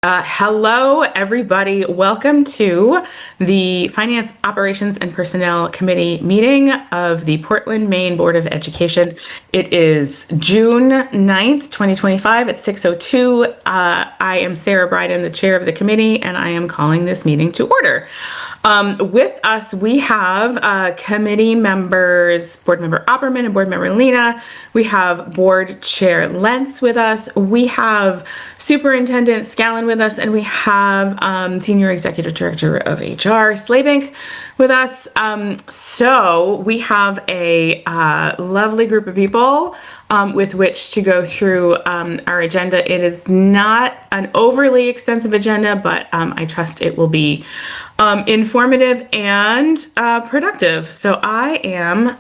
Hello, everybody. Welcome to the Finance, Operations, and Personnel Committee meeting of the Portland, Maine Board of Education. It is June 9th, 2025 at 6:02. I am Sarah Bryden, the chair of the committee, and I am calling this meeting to order. With us, we have committee members, Board Member Opperman and Board Member Lena. We have Board Chair Lentz with us. We have Superintendent Scallon with us, and we have Senior Executive Director of HR, Slabank, with us. So we have a lovely group of people with which to go through our agenda. It is not an overly extensive agenda, but I trust it will be informative and productive. So I am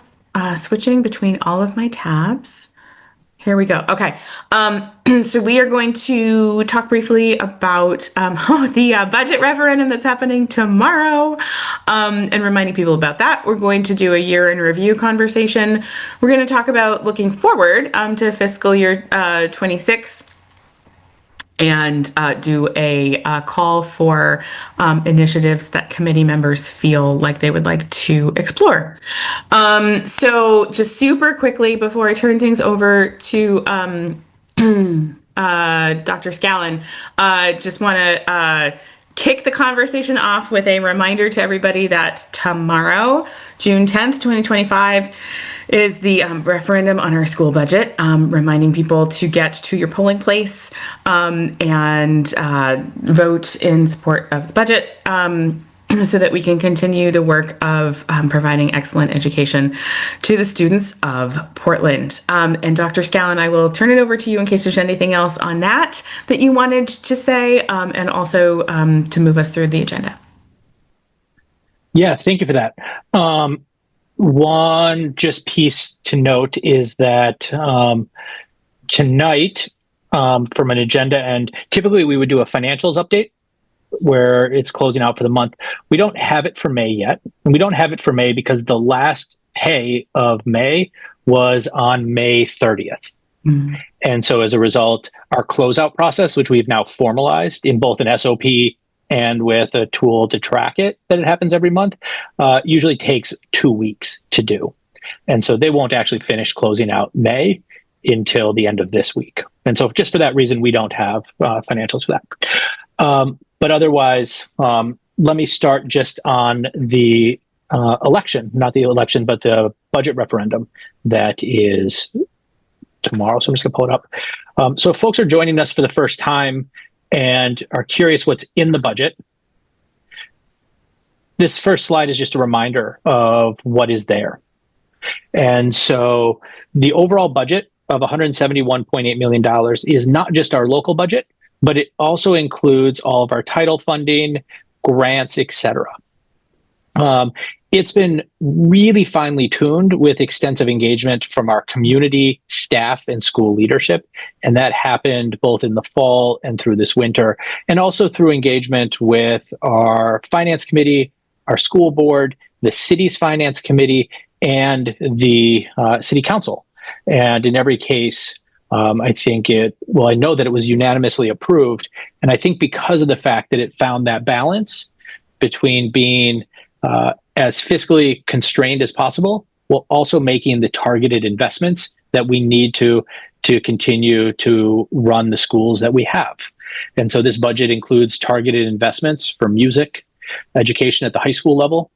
switching between all of my tabs. Here we go. Okay. So we are going to talk briefly about the budget referendum that's happening tomorrow, and reminding people about that. We're going to do a year in review conversation. We're going to talk about looking forward to fiscal year 26. And do a call for initiatives that committee members feel like they would like to explore. So just super quickly before I turn things over to Dr. Scallon, just want to kick the conversation off with a reminder to everybody that tomorrow, June 10th, 2025, is the referendum on our school budget, reminding people to get to your polling place and vote in support of the budget so that we can continue the work of providing excellent education to the students of Portland. And Dr. Scallon, I will turn it over to you in case there's anything else on that you wanted to say, and also to move us through the agenda. Yeah, thank you for that. One just piece to note is that tonight, from an agenda end, typically we would do a financials update where it's closing out for the month. We don't have it for May yet. And we don't have it for May because the last pay of May was on May 30th. Mm-hmm. And so as a result, our closeout process, which we've now formalized in both an SOP and with a tool to track it, that it happens every month, usually takes 2 weeks to do. And so they won't actually finish closing out May until the end of this week. And so just for that reason, we don't have financials for that. But otherwise, let me start just on the election, not the election, but the budget referendum that is tomorrow. So I'm just gonna pull it up. So if folks are joining us for the first time and are curious what's in the budget, this first slide is just a reminder of what is there. And so the overall budget of $171.8 million is not just our local budget, but it also includes all of our title funding, grants, etc. It's been really finely tuned with extensive engagement from our community, staff, and school leadership. And that happened both in the fall and through this winter, and also through engagement with our finance committee, our school board, the city's finance committee, and the city council. And in every case, I know that it was unanimously approved. And I think because of the fact that it found that balance between being as fiscally constrained as possible, while also making the targeted investments that we need to continue to run the schools that we have. And so this budget includes targeted investments for music education at the high school level.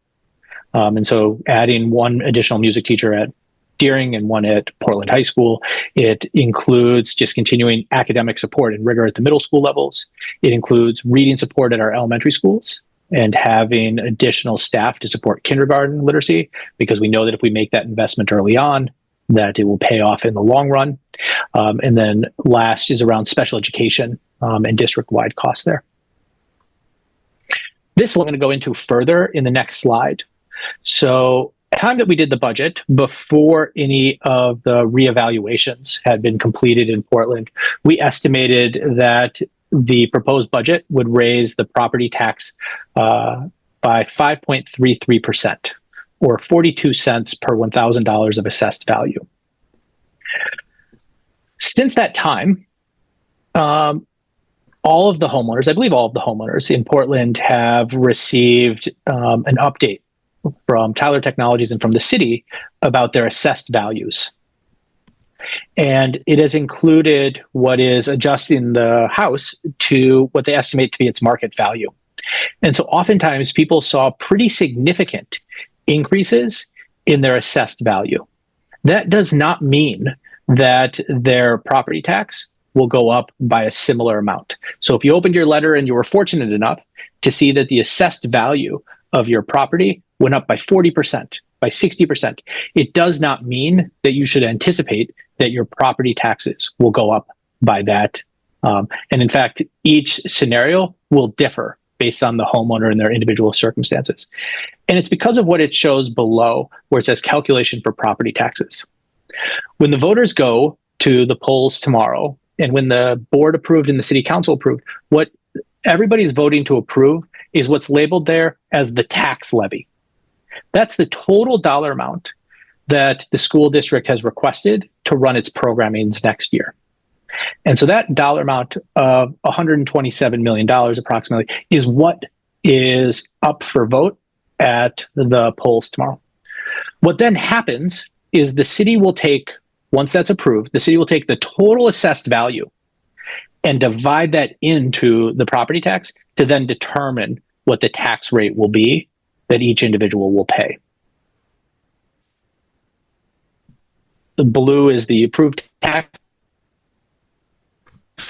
And so adding one additional music teacher at Deering and one at Portland High School. It includes just continuing academic support and rigor at the middle school levels. It includes reading support at our elementary schools and having additional staff to support kindergarten literacy, because we know that if we make that investment early on, that it will pay off in the long run. And then last is around special education and district-wide costs there. This I'm going to go into further in the next slide. So at the time that we did the budget, before any of the reevaluations had been completed in Portland, we estimated that the proposed budget would raise the property tax by 5.33%, or 42 cents per $1,000 of assessed value. Since that time, all of the homeowners, I believe all of the homeowners in Portland have received an update from Tyler Technologies and from the city about their assessed values. And it has included what is adjusting the house to what they estimate to be its market value. And so oftentimes people saw pretty significant increases in their assessed value. That does not mean that their property tax will go up by a similar amount. So if you opened your letter and you were fortunate enough to see that the assessed value of your property went up by 40%, by 60%, it does not mean that you should anticipate that your property taxes will go up by that. And in fact, each scenario will differ based on the homeowner and their individual circumstances. And it's because of what it shows below, where it says calculation for property taxes. When the voters go to the polls tomorrow, and when the board approved and the city council approved, what everybody's voting to approve is what's labeled there as the tax levy. That's the total dollar amount that the school district has requested to run its programmings next year. And so that dollar amount of $127 million approximately is what is up for vote at the polls tomorrow. What then happens is the city will take, once that's approved, the city will take the total assessed value and divide that into the property tax to then determine what the tax rate will be that each individual will pay. The blue is the approved tax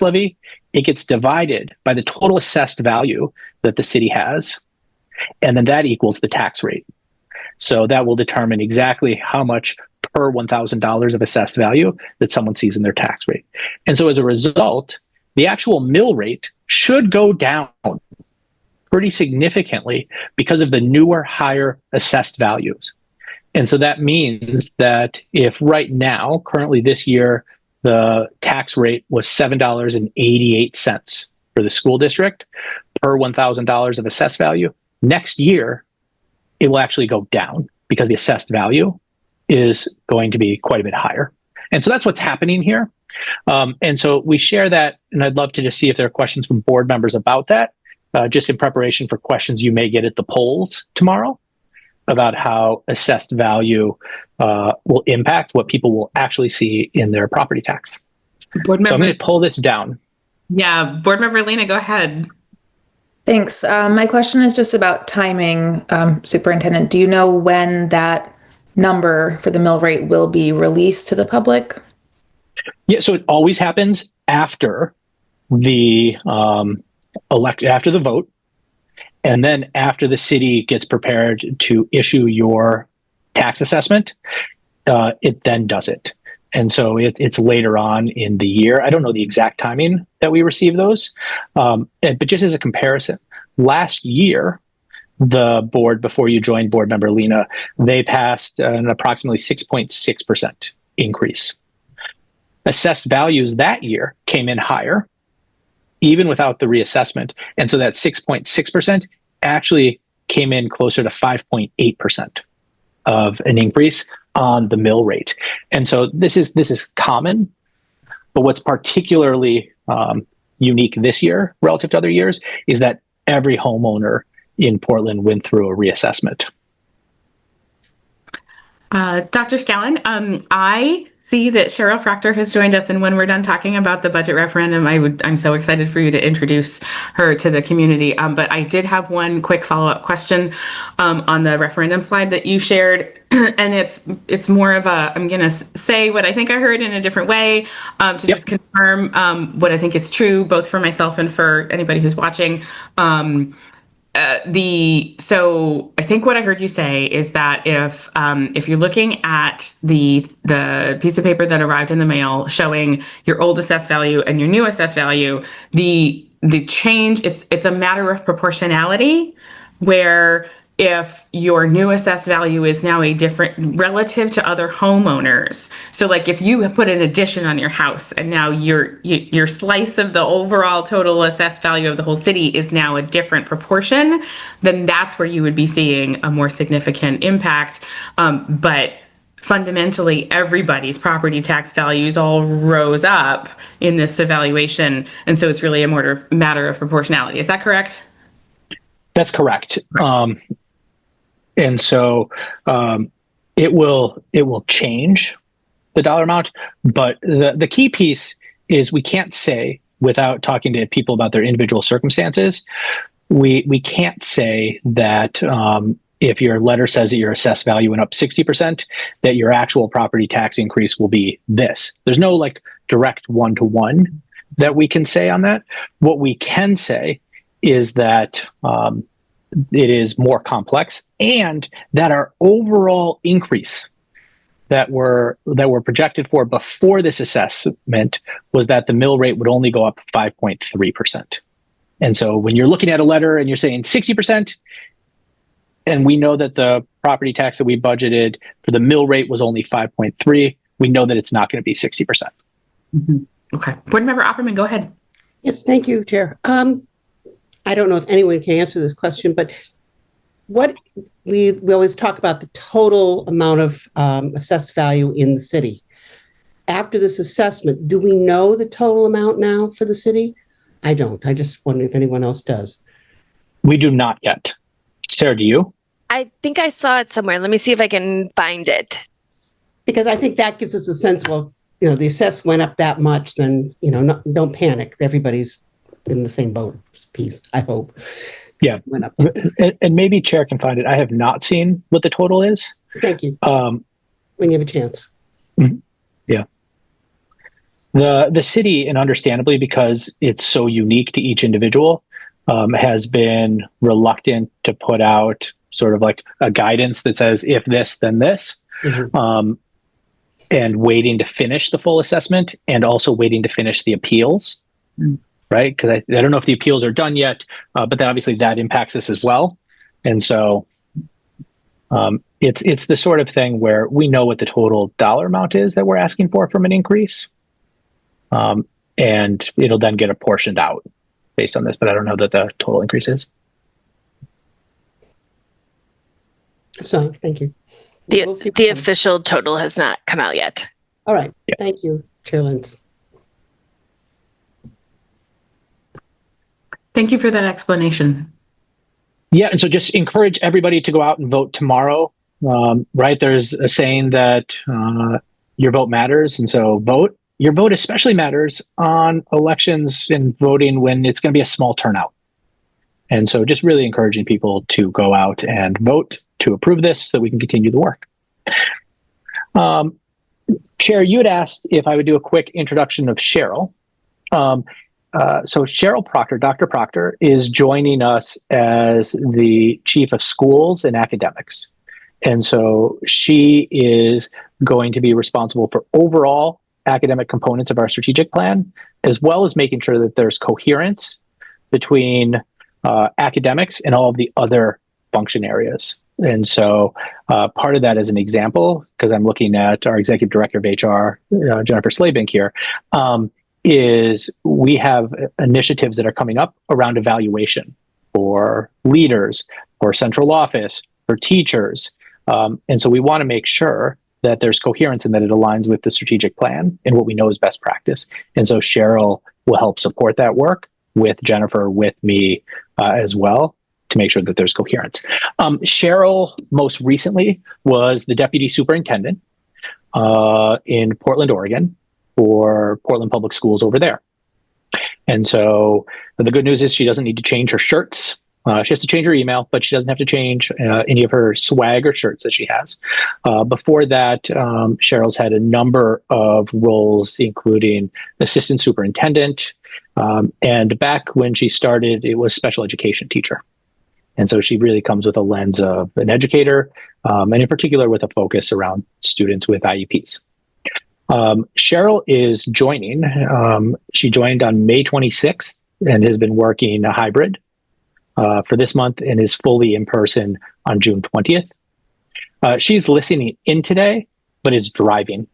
levy. It gets divided by the total assessed value that the city has, and then that equals the tax rate. So that will determine exactly how much per $1,000 of assessed value that someone sees in their tax rate. And so as a result, the actual mill rate should go down pretty significantly because of the newer, higher assessed values. And so that means that if right now, currently this year, the tax rate was $7.88 for the school district per $1,000 of assessed value, next year, it will actually go down because the assessed value is going to be quite a bit higher. And so that's what's happening here. And so we share that, and I'd love to just see if there are questions from board members about that, just in preparation for questions you may get at the polls tomorrow about how assessed value will impact what people will actually see in their property tax. So I'm going to pull this down. Yeah, Board Member Lena, go ahead. Thanks. My question is just about timing, Superintendent. Do you know when that number for the mill rate will be released to the public? Yeah, so it always happens after the after the vote, and then after the city gets prepared to issue your tax assessment, it then does it. And so it's later on in the year. I don't know the exact timing that we receive those, but just as a comparison, last year, the board, before you joined Board Member Lena, they passed an approximately 6.6% increase. Assessed values that year came in higher, even without the reassessment. And so that 6.6% actually came in closer to 5.8% of an increase on the mill rate. And so this is common, but what's particularly unique this year relative to other years is that every homeowner in Portland went through a reassessment. Dr. Scallon, I see that Cheryl Proctor has joined us, and when we're done talking about the budget referendum, I'm so excited for you to introduce her to the community. But I did have one quick follow-up question on the referendum slide that you shared, and it's more of a, I'm going to say what I think I heard in a different way to just confirm what I think is true, both for myself and for anybody who's watching. So I think what I heard you say is that if you're looking at the piece of paper that arrived in the mail showing your old assessed value and your new assessed value, the change, it's a matter of proportionality, where if your new assessed value is now a different relative to other homeowners. So like if you have put an addition on your house and now your slice of the overall total assessed value of the whole city is now a different proportion, then that's where you would be seeing a more significant impact. But fundamentally everybody's property tax values all rose up in this evaluation. And so it's really a matter of proportionality. Is that correct? That's correct. And so it will change the dollar amount, but the key piece is we can't say, without talking to people about their individual circumstances, we can't say that if your letter says that your assessed value went up 60%, that your actual property tax increase will be this. There's no like direct one-to-one that we can say on that. What we can say is that it is more complex, and that our overall increase that were projected for before this assessment was that the mill rate would only go up 5.3%. And so when you're looking at a letter and you're saying 60%, and we know that the property tax that we budgeted for the mill rate was only 5.3, we know that it's not going to be 60%. Mm-hmm. Okay. Board Member Opperman, go ahead. Yes, thank you, Chair. I don't know if anyone can answer this question, but what we always talk about the total amount of assessed value in the city. After this assessment, do we know the total amount now for the city? I don't. I just wonder if anyone else does. We do not yet. Sarah, do you? I think I saw it somewhere. Let me see if I can find it. Because I think that gives us a sense, well, you know, the assess went up that much, then, you know, don't panic. Everybody's in the same boat piece, I hope. Yeah. Went up. And maybe Chair can find it. I have not seen what the total is. Thank you. When you have a chance. Yeah. The city, and understandably because it's so unique to each individual, has been reluctant to put out sort of like a guidance that says, if this, then this, and waiting to finish the full assessment, and also waiting to finish the appeals, right? Because I don't know if the appeals are done yet, but then obviously that impacts us as well. And so it's the sort of thing where we know what the total dollar amount is that we're asking for from an increase. And it'll then get apportioned out based on this, but I don't know that the total increase is. So, thank you. The official total has not come out yet. All right. Yeah. Thank you, Chair Lentz. Thank you for that explanation. Yeah, and so just encourage everybody to go out and vote tomorrow, right? There's a saying that your vote matters, and so vote. Your vote especially matters on elections and voting when it's going to be a small turnout. And so just really encouraging people to go out and vote to approve this so that we can continue the work. Chair, you had asked if I would do a quick introduction of Cheryl. So Cheryl Proctor, Dr. Proctor, is joining us as the Chief of Schools and Academics. And so she is going to be responsible for overall academic components of our strategic plan, as well as making sure that there's coherence between academics and all of the other function areas. And so part of that, as an example, because I'm looking at our Executive Director of HR, Jennifer Slaybank here, is we have initiatives that are coming up around evaluation for leaders, for central office, for teachers. And so we want to make sure that there's coherence and that it aligns with the strategic plan and what we know is best practice. And so Cheryl will help support that work with Jennifer, with me as well, to make sure that there's coherence. Cheryl most recently was the Deputy Superintendent in Portland, Oregon, for Portland Public Schools over there. And so the good news is she doesn't need to change her shirts. She has to change her email, but she doesn't have to change any of her swag or shirts that she has. Before that, Cheryl's had a number of roles, including assistant superintendent. And back when she started, it was special education teacher. And so she really comes with a lens of an educator, and in particular with a focus around students with IEPs. Cheryl is joining. She joined on May 26th and has been working a hybrid for this month and is fully in person on June 20th. She's listening in today, but is driving.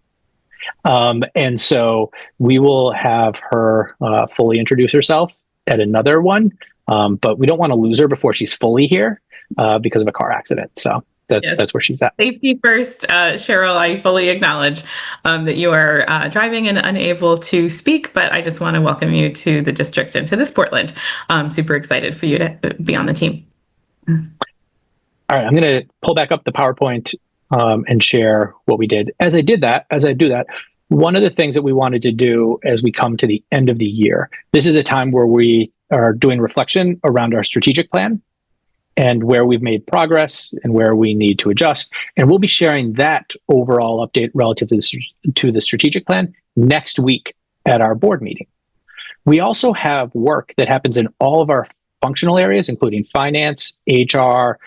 And so we will have her fully introduce herself at another one, but we don't want to lose her before she's fully here because of a car accident. So Yes. That's where she's at. Safety first, Cheryl. I fully acknowledge that you are driving and unable to speak, but I just want to welcome you to the district and to this Portland. I'm super excited for you to be on the team. All right, I'm going to pull back up the PowerPoint and share what we did. As I do that, one of the things that we wanted to do as we come to the end of the year, this is a time where we are doing reflection around our strategic plan and where we've made progress and where we need to adjust. And we'll be sharing that overall update relative to the strategic plan next week at our board meeting. We also have work that happens in all of our functional areas, including finance, HR,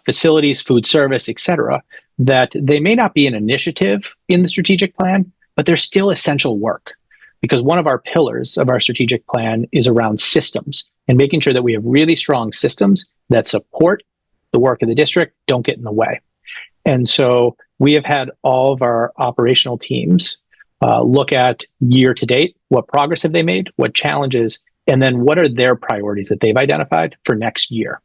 facilities, food service, et cetera, that they may not be an initiative in the strategic plan, but they're still essential work. Because one of our pillars of our strategic plan is around systems and making sure that we have really strong systems that support the work of the district, don't get in the way. And so we have had all of our operational teams look at year to date, what progress have they made, what challenges, and then what are their priorities that they've identified for next year,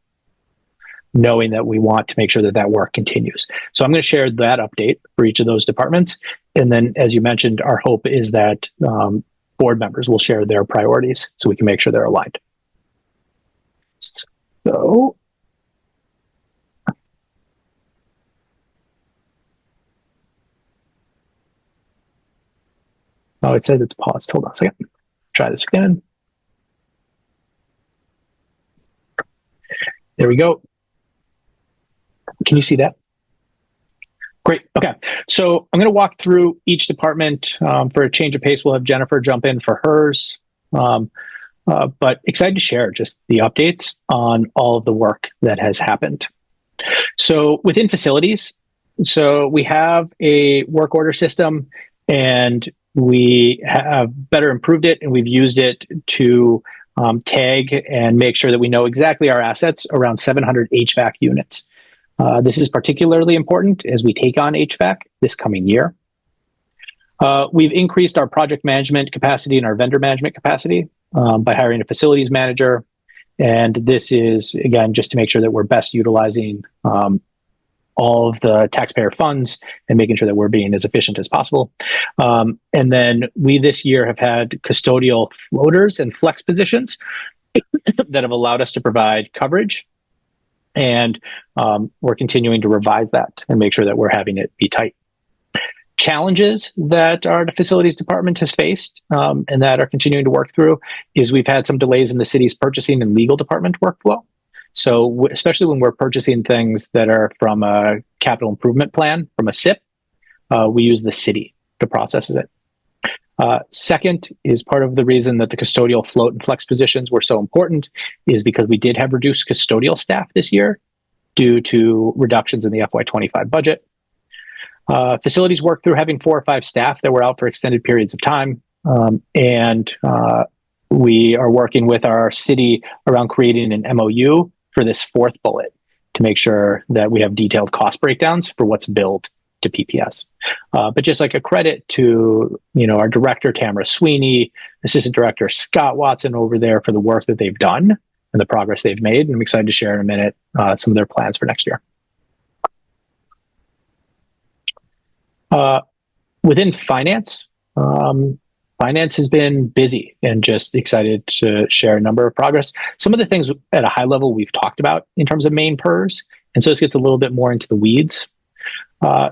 knowing that we want to make sure that that work continues. So I'm going to share that update for each of those departments. And then, as you mentioned, our hope is that board members will share their priorities so we can make sure they're aligned. So, oh, it says it's paused. Hold on a second. Try this again. There we go. Can you see that? Great. Okay. So I'm going to walk through each department. For a change of pace, we'll have Jennifer jump in for hers. But excited to share just the updates on all of the work that has happened. So within facilities, so we have a work order system and we have better improved it, and we've used it to tag and make sure that we know exactly our assets around 700 HVAC units. This is particularly important as we take on HVAC this coming year. We've increased our project management capacity and our vendor management capacity by hiring a facilities manager. And this is, again, just to make sure that we're best utilizing all of the taxpayer funds and making sure that we're being as efficient as possible. And then we this year have had custodial floaters and flex positions that have allowed us to provide coverage. And we're continuing to revise that and make sure that we're having it be tight. Challenges that our facilities department has faced and that are continuing to work through is we've had some delays in the city's purchasing and legal department workflow. So especially when we're purchasing things that are from a capital improvement plan, from a SIP, we use the city to process it. Second is part of the reason that the custodial float and flex positions were so important is because we did have reduced custodial staff this year due to reductions in the FY25 budget. Facilities worked through having 4 or 5 staff that were out for extended periods of time. And we are working with our city around creating an MOU for this 4th bullet to make sure that we have detailed cost breakdowns for what's billed to PPS. But just like a credit to, our director, Tamara Sweeney, assistant director, Scott Watson over there for the work that they've done and the progress they've made. And I'm excited to share in a minute some of their plans for next year. Within finance, finance has been busy and just excited to share a number of progress. Some of the things at a high level we've talked about in terms of Maine PERS. And so this gets a little bit more into the weeds.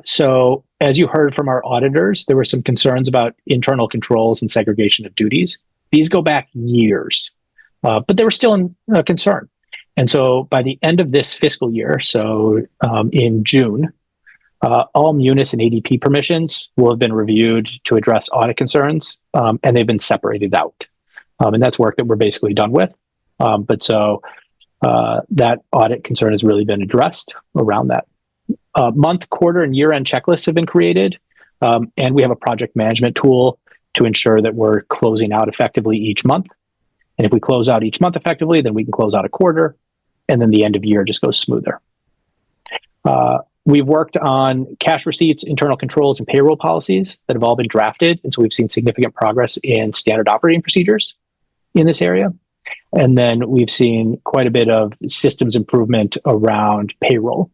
So as you heard from our auditors, there were some concerns about internal controls and segregation of duties. These go back years, but they were still a concern. And so by the end of this fiscal year, so in June, all Munis and ADP permissions will have been reviewed to address audit concerns, and they've been separated out. And that's work that we're basically done with. But so that audit concern has really been addressed around that. Month, quarter, and year-end checklists have been created, and we have a project management tool to ensure that we're closing out effectively each month. And if we close out each month effectively, then we can close out a quarter, and then the end of year just goes smoother. We've worked on cash receipts, internal controls, and payroll policies that have all been drafted, and so we've seen significant progress in standard operating procedures in this area. And then we've seen quite a bit of systems improvement around payroll.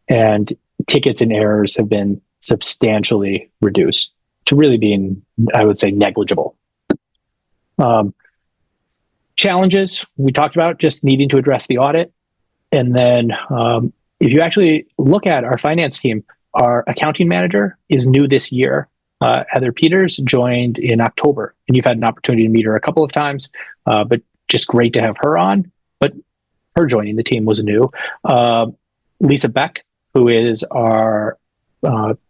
and tickets and errors have been substantially reduced to really being, I would say, negligible. Challenges we talked about, just needing to address the audit. And then if you actually look at our finance team, our accounting manager is new this year. Heather Peters joined in October, and you've had an opportunity to meet her a couple of times, but just great to have her on. But her joining the team was new. Lisa Beck, who is our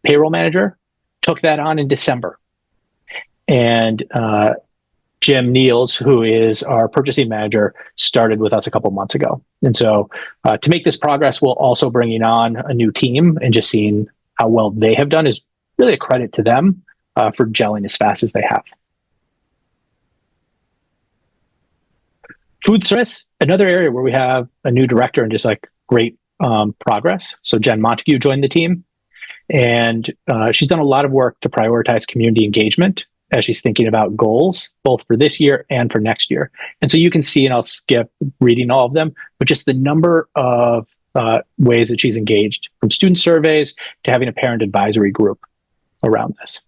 payroll manager, took that on in December. And Jim Niels, who is our purchasing manager, started with us a couple months ago. And so to make this progress, we're also bringing on a new team, and just seeing how well they have done is really a credit to them for gelling as fast as they have. Food service, another area where we have a new director and just like great progress. So Jen Montague joined the team, and she's done a lot of work to prioritize community engagement as she's thinking about goals, both for this year and for next year. And so you can see, and I'll skip reading all of them, but just the number of ways that she's engaged, from student surveys to having a parent advisory group around this.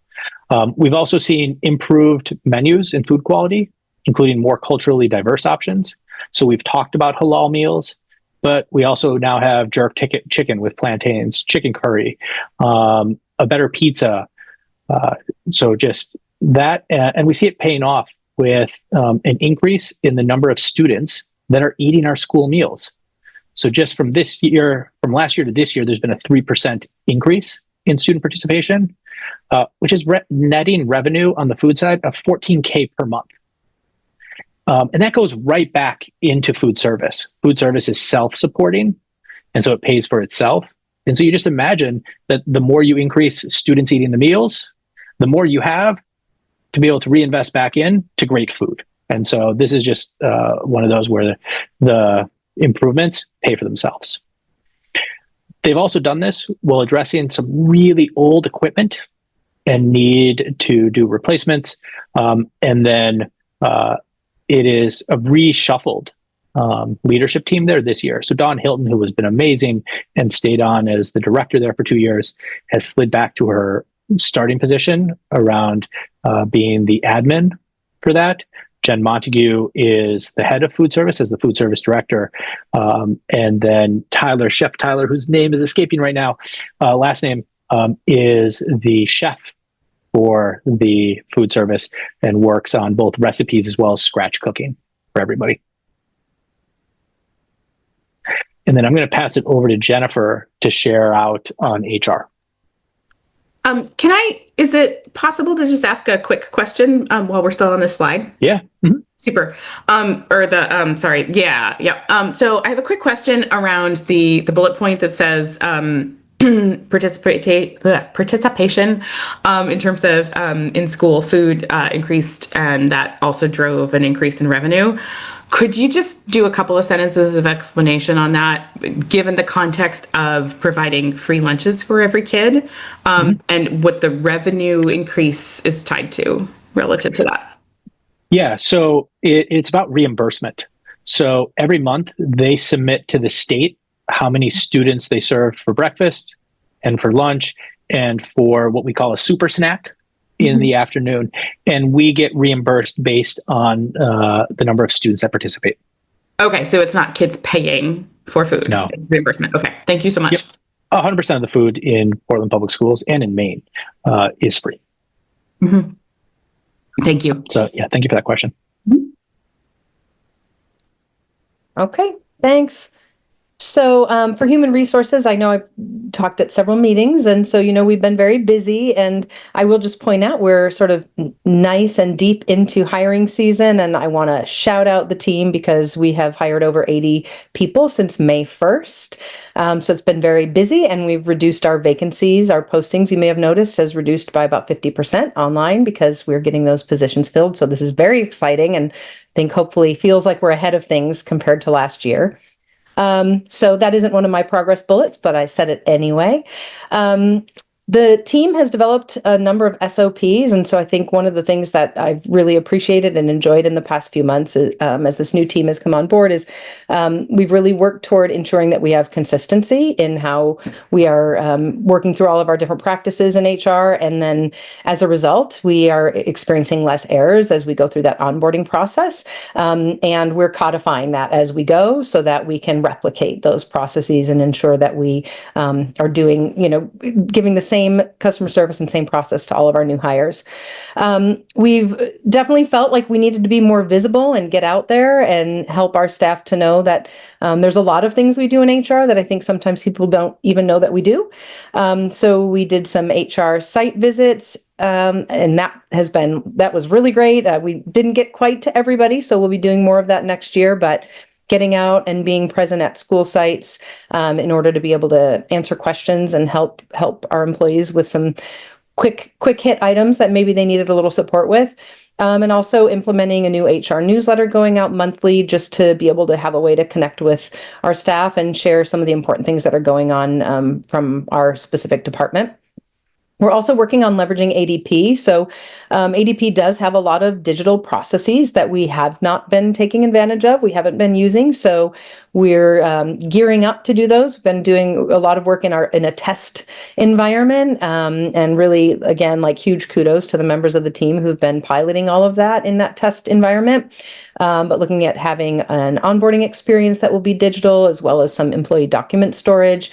We've also seen improved menus and food quality, including more culturally diverse options. So we've talked about halal meals, but we also now have jerk chicken with plantains, chicken curry, a better pizza. So just that, and we see it paying off with an increase in the number of students that are eating our school meals. So just from last year to this year, there's been a 3% increase in student participation, which is netting revenue on the food side of $14K per month. And that goes right back into food service. Food service is self-supporting, and so it pays for itself. And so you just imagine that the more you increase students eating the meals, the more you have to be able to reinvest back in to great food. And so this is just one of those where the improvements pay for themselves. They've also done this while addressing some really old equipment and need to do replacements. And then it is a reshuffled leadership team there this year. So Dawn Hilton, who has been amazing and stayed on as the director there for 2 years, has slid back to her starting position around being the admin for that. Jen Montague is the head of food service as the food service director. And then Chef Tyler, whose name is escaping right now, last name, is the chef for the food service and works on both recipes as well as scratch cooking for everybody. And then I'm going to pass it over to Jennifer to share out on HR. Is it possible to just ask a quick question while we're still on this slide? Yeah. Mm-hmm. Super. So I have a quick question around the bullet point that says participation in terms of in school food increased, and that also drove an increase in revenue. Could you just do a couple of sentences of explanation on that, given the context of providing free lunches for every kid, and what the revenue increase is tied to relative to that? Yeah, so it's about reimbursement. So every month they submit to the state how many students they served for breakfast and for lunch and for what we call a super snack in the afternoon. And we get reimbursed based on the number of students that participate. Okay, so it's not kids paying for food. No. It's reimbursement. Okay, thank you so much. Yep. 100% of the food in Portland Public Schools and in Maine is free. Mm-hmm. Thank you. So yeah, thank you for that question. Okay, thanks. So for human resources, I know I've talked at several meetings, and so, we've been very busy, and I will just point out we're sort of nice and deep into hiring season, and I want to shout out the team because we have hired over 80 people since May 1st. So it's been very busy, and we've reduced our vacancies. Our postings, you may have noticed, has reduced by about 50% online because we're getting those positions filled. So this is very exciting, and I think hopefully feels like we're ahead of things compared to last year. So that isn't one of my progress bullets, but I said it anyway. The team has developed a number of SOPs, and so I think one of the things that I've really appreciated and enjoyed in the past few months, as this new team has come on board, is we've really worked toward ensuring that we have consistency in how we are working through all of our different practices in HR, and then as a result, we are experiencing less errors as we go through that onboarding process, and we're codifying that as we go so that we can replicate those processes and ensure that we are doing, giving the same customer service and same process to all of our new hires. We've definitely felt like we needed to be more visible and get out there and help our staff to know that there's a lot of things we do in HR that I think sometimes people don't even know that we do. So we did some HR site visits, and that was really great. We didn't get quite to everybody, so we'll be doing more of that next year, but getting out and being present at school sites in order to be able to answer questions and help our employees with some quick hit items that maybe they needed a little support with. And also implementing a new HR newsletter going out monthly just to be able to have a way to connect with our staff and share some of the important things that are going on from our specific department. We're also working on leveraging ADP. So ADP does have a lot of digital processes that we have not been taking advantage of. We haven't been using. So we're gearing up to do those. We've been doing a lot of work in a test environment. And really, again, like huge kudos to the members of the team who've been piloting all of that in that test environment. But looking at having an onboarding experience that will be digital, as well as some employee document storage.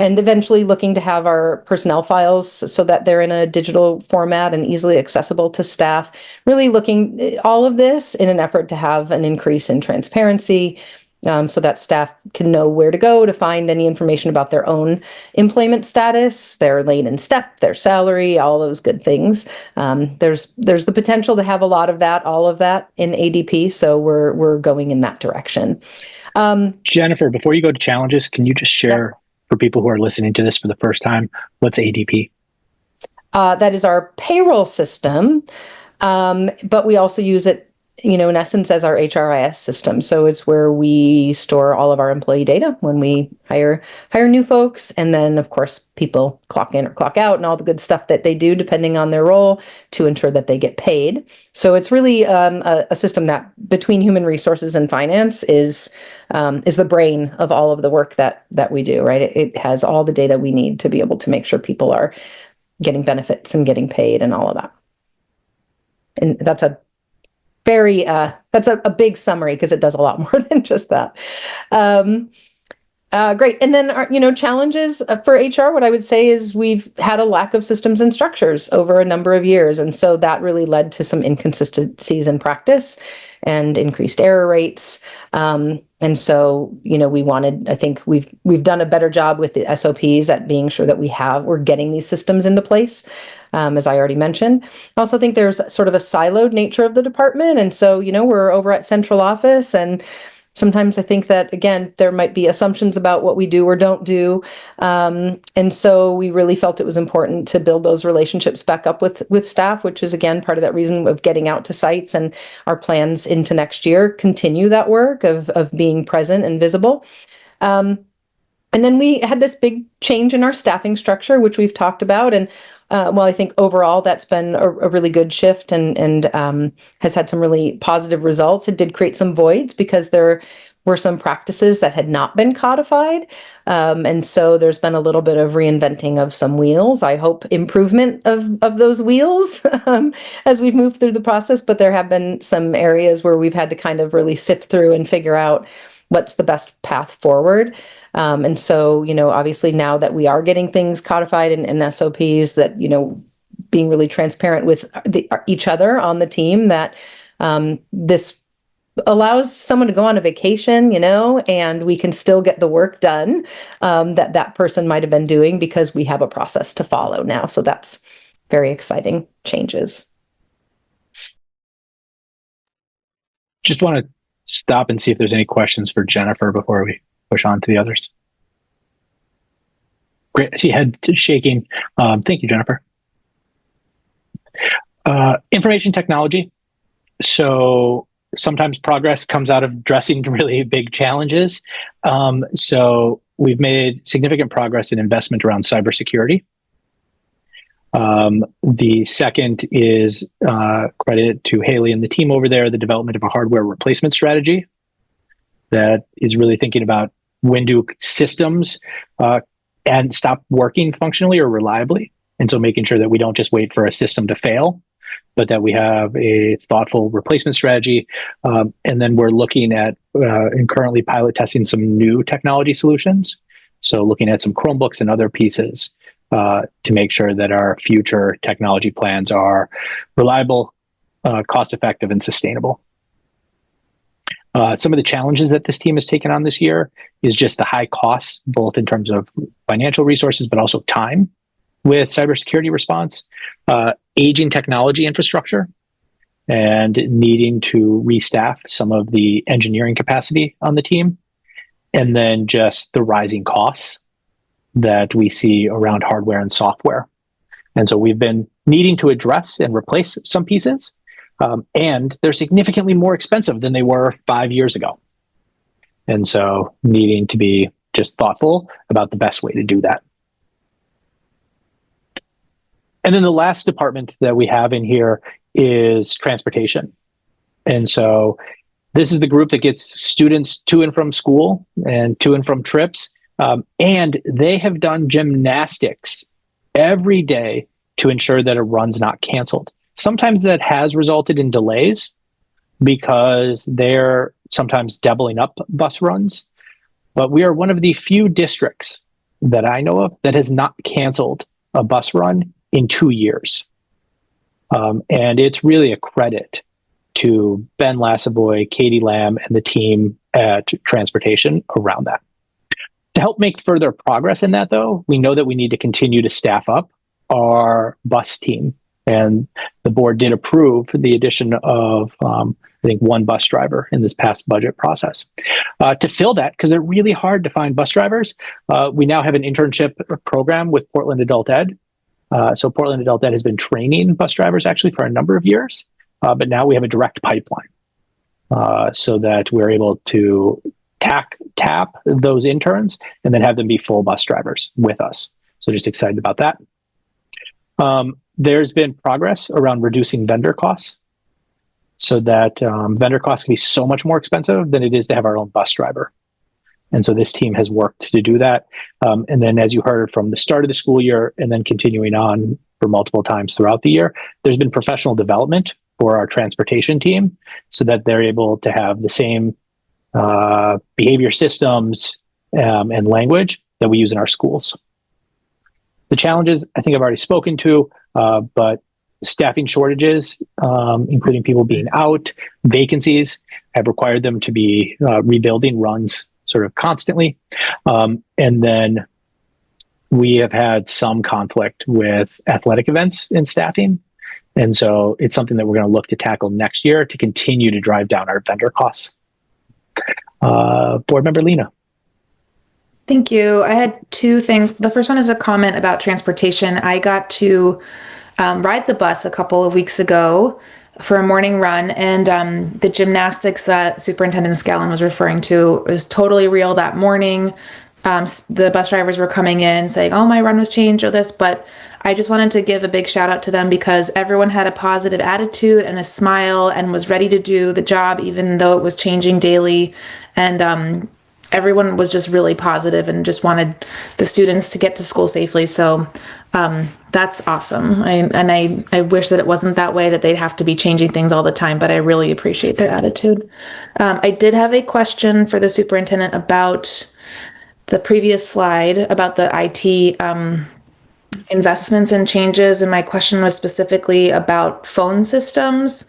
And eventually looking to have our personnel files so that they're in a digital format and easily accessible to staff. Really looking at all of this in an effort to have an increase in transparency so that staff can know where to go to find any information about their own employment status, their lane and step, their salary, all those good things. There's the potential to have a lot of that, all of that in ADP. So we're going in that direction. Jennifer, before you go to challenges, can you just share Yes. for people who are listening to this for the first time, what's ADP? That is our payroll system, but we also use it, in essence, as our HRIS system. So it's where we store all of our employee data when we hire new folks, and then, of course, people clock in or clock out and all the good stuff that they do depending on their role to ensure that they get paid. So it's really a system that, between human resources and finance, is the brain of all of the work that we do. Right? It has all the data we need to be able to make sure people are getting benefits and getting paid and all of that. And that's a big summary because it does a lot more than just that. Great. And then, our, challenges for HR, what I would say is we've had a lack of systems and structures over a number of years. And so that really led to some inconsistencies in practice and increased error rates. And so, I think we've done a better job with the SOPs at being sure that we're getting these systems into place, as I already mentioned. I also think there's sort of a siloed nature of the department. And so, we're over at central office, and sometimes I think that, again, there might be assumptions about what we do or don't do. And so we really felt it was important to build those relationships back up with staff, which is, again, part of that reason of getting out to sites, and our plans into next year continue that work of being present and visible. And then we had this big change in our staffing structure, which we've talked about. And well, I think overall that's been a really good shift and has had some really positive results. It did create some voids because there were some practices that had not been codified. And so there's been a little bit of reinventing of some wheels. I hope improvement of those wheels as we've moved through the process. But there have been some areas where we've had to kind of really sift through and figure out what's the best path forward. And so, obviously now that we are getting things codified in SOPs, that, being really transparent with each other on the team, that this allows someone to go on a vacation, and we can still get the work done that person might have been doing because we have a process to follow now. So that's very exciting changes. Just want to stop and see if there's any questions for Jennifer before we push on to the others. Great. I see head shaking. Thank you, Jennifer. Information technology. So sometimes progress comes out of addressing really big challenges. So we've made significant progress in investment around cybersecurity. The second is credit to Haley and the team over there, the development of a hardware replacement strategy that is really thinking about when do systems and stop working functionally or reliably. And so making sure that we don't just wait for a system to fail, but that we have a thoughtful replacement strategy. And then we're looking at and currently pilot testing some new technology solutions. So looking at some Chromebooks and other pieces to make sure that our future technology plans are reliable, cost-effective, and sustainable. Some of the challenges that this team has taken on this year is just the high costs, both in terms of financial resources, but also time with cybersecurity response, aging technology infrastructure, and needing to restaff some of the engineering capacity on the team, and then just the rising costs that we see around hardware and software. And so we've been needing to address and replace some pieces, and they're significantly more expensive than they were 5 years ago. And so needing to be just thoughtful about the best way to do that. And then the last department that we have in here is transportation. And so this is the group that gets students to and from school and to and from trips. And they have done gymnastics every day to ensure that a run's not canceled. Sometimes that has resulted in delays because they're sometimes doubling up bus runs. But we are one of the few districts that I know of that has not canceled a bus run in 2 years. And it's really a credit to Ben Lassaboy, Katie Lamb, and the team at Transportation around that. To help make further progress in that, though, we know that we need to continue to staff up our bus team. And the board did approve the addition of, I think, one bus driver in this past budget process. To fill that, because they're really hard to find bus drivers, we now have an internship program with Portland Adult Ed. So Portland Adult Ed has been training bus drivers actually for a number of years, but now we have a direct pipeline so that we're able to tap those interns and then have them be full bus drivers with us. So just excited about that. There's been progress around reducing vendor costs so that vendor costs can be so much more expensive than it is to have our own bus driver. And so this team has worked to do that. And then as you heard from the start of the school year and then continuing on for multiple times throughout the year, there's been professional development for our transportation team so that they're able to have the same behavior systems and language that we use in our schools. The challenges, I think I've already spoken to, but staffing shortages, including people being out, vacancies, have required them to be rebuilding runs sort of constantly. And then we have had some conflict with athletic events in staffing. And so it's something that we're going to look to tackle next year to continue to drive down our vendor costs. Board Member Lena. Thank you. I had two things. The first one is a comment about transportation. I got to ride the bus a couple of weeks ago for a morning run, and the gymnastics that Superintendent Scallon was referring to was totally real that morning. The bus drivers were coming in saying, oh, my run was changed or this, but I just wanted to give a big shout out to them because everyone had a positive attitude and a smile and was ready to do the job, even though it was changing daily. And everyone was just really positive and just wanted the students to get to school safely. So that's awesome. I wish that it wasn't that way, that they'd have to be changing things all the time, but I really appreciate their attitude. I did have a question for the superintendent about the previous slide about the IT investments and changes. And my question was specifically about phone systems.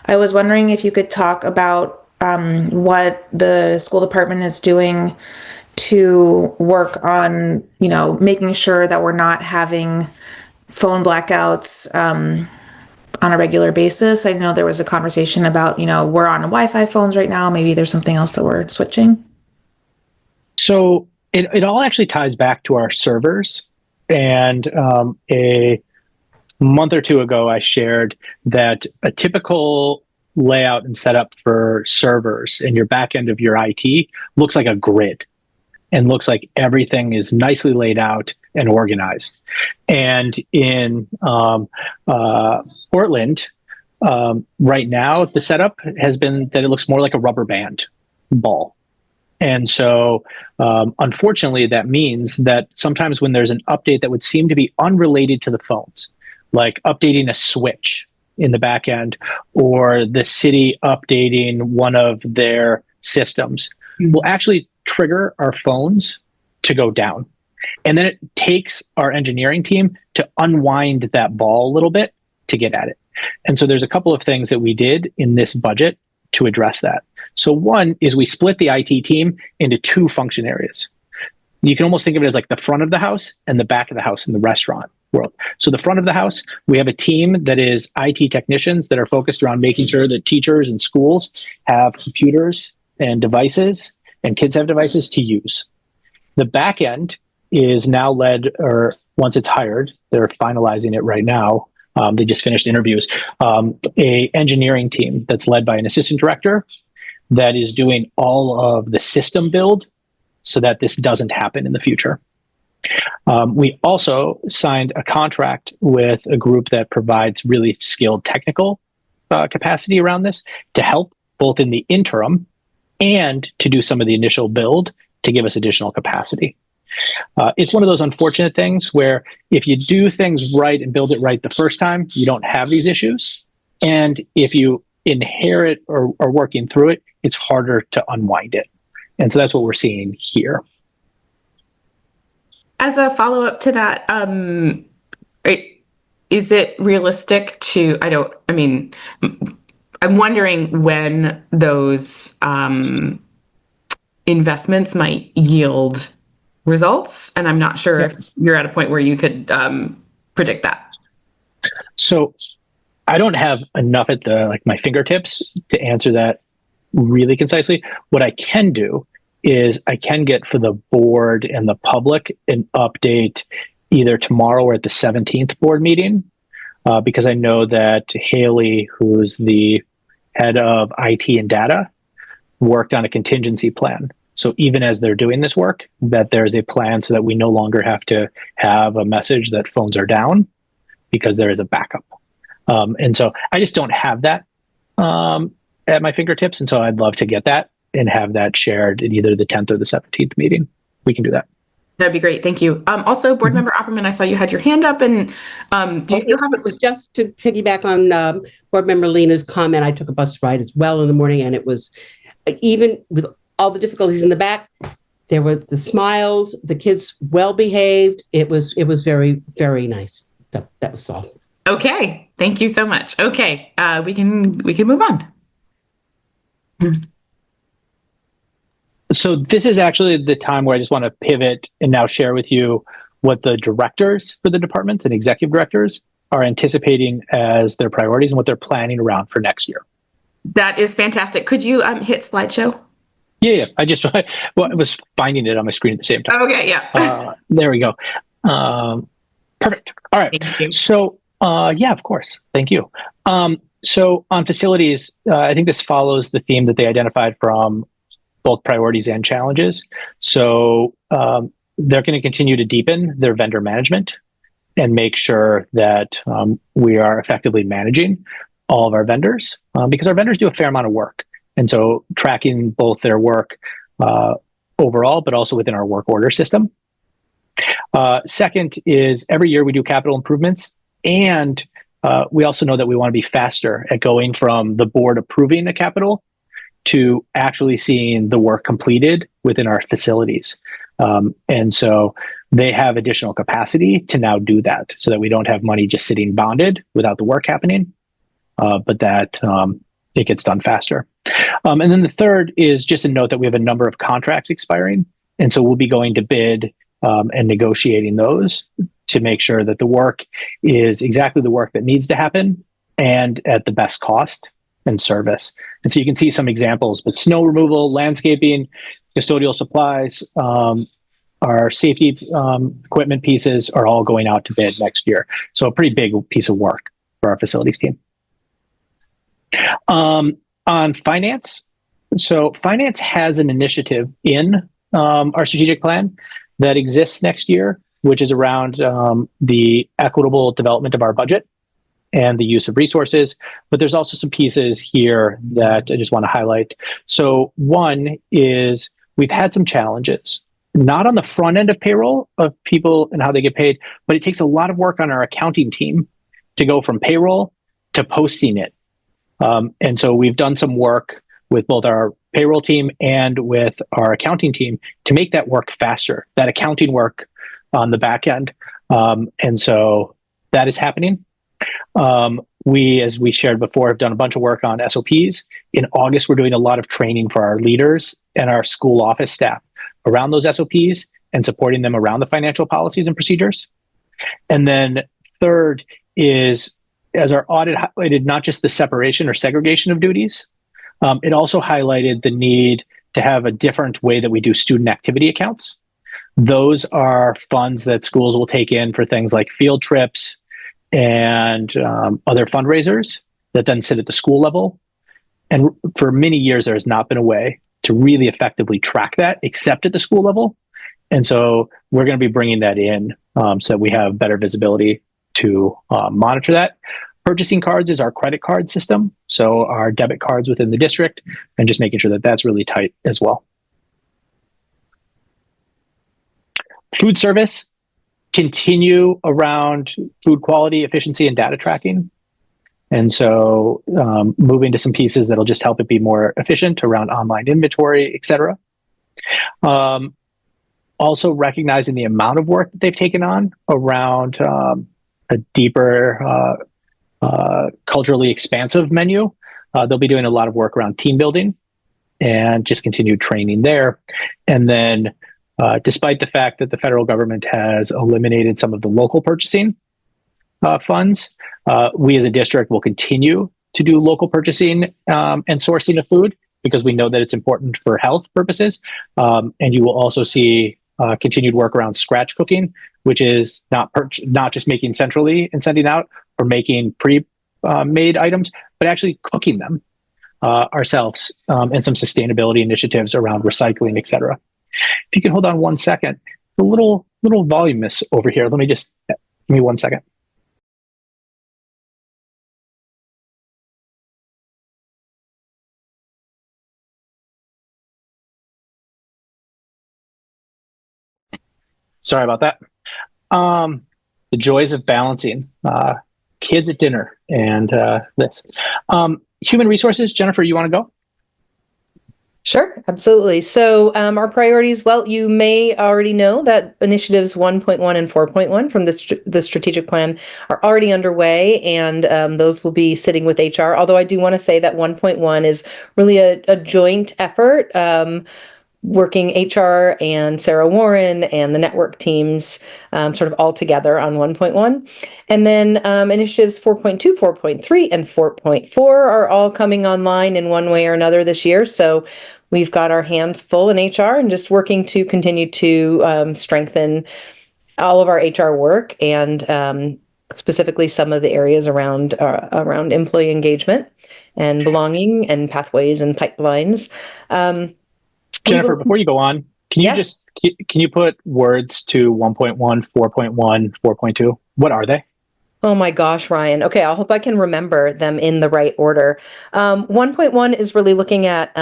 I was wondering if you could talk about what the school department is doing to work on, making sure that we're not having phone blackouts on a regular basis. I know there was a conversation about, we're on Wi-Fi phones right now. Maybe there's something else that we're switching. So it all actually ties back to our servers. And a month or two ago, I shared that a typical layout and setup for servers in your back end of your IT looks like a grid. and looks like everything is nicely laid out and organized. And in Portland, right now, the setup has been that it looks more like a rubber band ball. And so, unfortunately, that means that sometimes when there's an update that would seem to be unrelated to the phones, like updating a switch in the back end or the city updating one of their systems, will actually trigger our phones to go down. And then it takes our engineering team to unwind that ball a little bit to get at it. And so there's a couple of things that we did in this budget to address that. So one is we split the IT team into two function areas. You can almost think of it as like the front of the house and the back of the house in the restaurant world. So the front of the house, we have a team that is IT technicians that are focused around making sure that teachers and schools have computers and devices and kids have devices to use. The back end is now led, or once it's hired, they're finalizing it right now. They just finished interviews, a engineering team that's led by an assistant director that is doing all of the system build so that this doesn't happen in the future. We also signed a contract with a group that provides really skilled technical capacity around this to help both in the interim and to do some of the initial build to give us additional capacity. It's one of those unfortunate things where if you do things right and build it right the first time, you don't have these issues. And if you inherit or are working through it, it's harder to unwind it. And so that's what we're seeing here. As a follow-up to that, is it realistic to, I'm wondering when those investments might yield results, and I'm not sure if you're at a point where you could predict that. So I don't have enough at my fingertips to answer that really concisely. What I can do is I can get for the board and the public an update either tomorrow or at the 17th board meeting, because I know that Haley, who's the head of IT and data, worked on a contingency plan. So even as they're doing this work, that there's a plan so that we no longer have to have a message that phones are down because there is a backup. And so I just don't have that at my fingertips. And so I'd love to get that and have that shared in either the 10th or the 17th meeting. We can do that. That'd be great. Thank you. Also, Board Member Opperman, I saw you had your hand up, and do you still have it? It was just to piggyback on Board Member Lena's comment. I took a bus ride as well in the morning, and it was even with all the difficulties in the back, there were the smiles, the kids well behaved. It was very, very nice. So that was all. Okay. Thank you so much. Okay. We can move on. So this is actually the time where I just want to pivot and now share with you what the directors for the departments and executive directors are anticipating as their priorities and what they're planning around for next year. That is fantastic. Could you hit slideshow? Yeah. I was finding it on my screen at the same time. Okay, yeah. There we go. Perfect. All right. Thank you. So, yeah, of course. Thank you. So on facilities, I think this follows the theme that they identified from both priorities and challenges. So they're going to continue to deepen their vendor management and make sure that we are effectively managing all of our vendors because our vendors do a fair amount of work. And so tracking both their work overall, but also within our work order system. Second is every year we do capital improvements, and we also know that we want to be faster at going from the board approving a capital to actually seeing the work completed within our facilities. And so they have additional capacity to now do that so that we don't have money just sitting bonded without the work happening, but that it gets done faster. And then the third is just a note that we have a number of contracts expiring. And so we'll be going to bid and negotiating those to make sure that the work is exactly the work that needs to happen and at the best cost and service. And so you can see some examples, but snow removal, landscaping, custodial supplies, our safety equipment pieces are all going out to bid next year. So a pretty big piece of work for our facilities team. On finance, so finance has an initiative in our strategic plan that exists next year, which is around the equitable development of our budget and the use of resources. But there's also some pieces here that I just want to highlight. So one is we've had some challenges, not on the front end of payroll of people and how they get paid, but it takes a lot of work on our accounting team to go from payroll to posting it. And so we've done some work with both our payroll team and with our accounting team to make that work faster, that accounting work on the back end. And so that is happening. We, as we shared before, have done a bunch of work on SOPs. In August, we're doing a lot of training for our leaders and our school office staff around those SOPs and supporting them around the financial policies and procedures. And then third is, as our audit highlighted, not just the separation or segregation of duties, it also highlighted the need to have a different way that we do student activity accounts. Those are funds that schools will take in for things like field trips and other fundraisers that then sit at the school level. And for many years, there has not been a way to really effectively track that except at the school level. And so we're going to be bringing that in so that we have better visibility to monitor that. Purchasing cards is our credit card system. So our debit cards within the district, and just making sure that that's really tight as well. Food service, continue around food quality, efficiency, and data tracking. And so moving to some pieces that'll just help it be more efficient around online inventory, et cetera. Also recognizing the amount of work that they've taken on around a deeper, culturally expansive menu. They'll be doing a lot of work around team building and just continued training there. And then despite the fact that the federal government has eliminated some of the local purchasing funds, we as a district will continue to do local purchasing and sourcing of food because we know that it's important for health purposes. And you will also see continued work around scratch cooking, which is not just making centrally and sending out or making pre-made items, but actually cooking them ourselves, and some sustainability initiatives around recycling, et cetera. If you can hold on 1 second, a little volume miss over here. Give me 1 second. Sorry about that. The joys of balancing kids at dinner and this. Human resources, Jennifer, you want to go? Sure, absolutely. So our priorities, well, you may already know that initiatives 1.1 and 4.1 from the strategic plan are already underway, and those will be sitting with HR. Although I do want to say that 1.1 is really a joint effort, working HR and Sarah Warren and the network teams sort of all together on 1.1. And then initiatives 4.2, 4.3, and 4.4 are all coming online in one way or another this year. So we've got our hands full in HR and just working to continue to strengthen all of our HR work, and specifically some of the areas around employee engagement and belonging and pathways and pipelines. Jennifer, before you go on, can you put words to 1.1, 4.1, 4.2? What are they? Oh my gosh, Ryan. Okay, I hope I can remember them in the right order. 1.1 is really looking at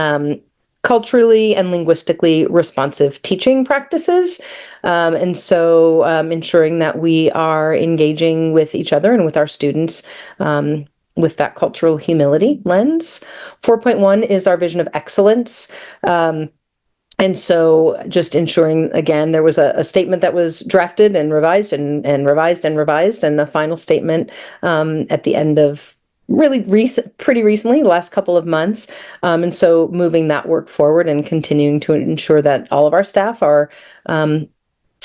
culturally and linguistically responsive teaching practices. And so ensuring that we are engaging with each other and with our students with that cultural humility lens. 4.1 is our vision of excellence. And so just ensuring, again, there was a statement that was drafted and revised and revised and revised, and a final statement at the end of pretty recently, the last couple of months. And so moving that work forward and continuing to ensure that all of our staff are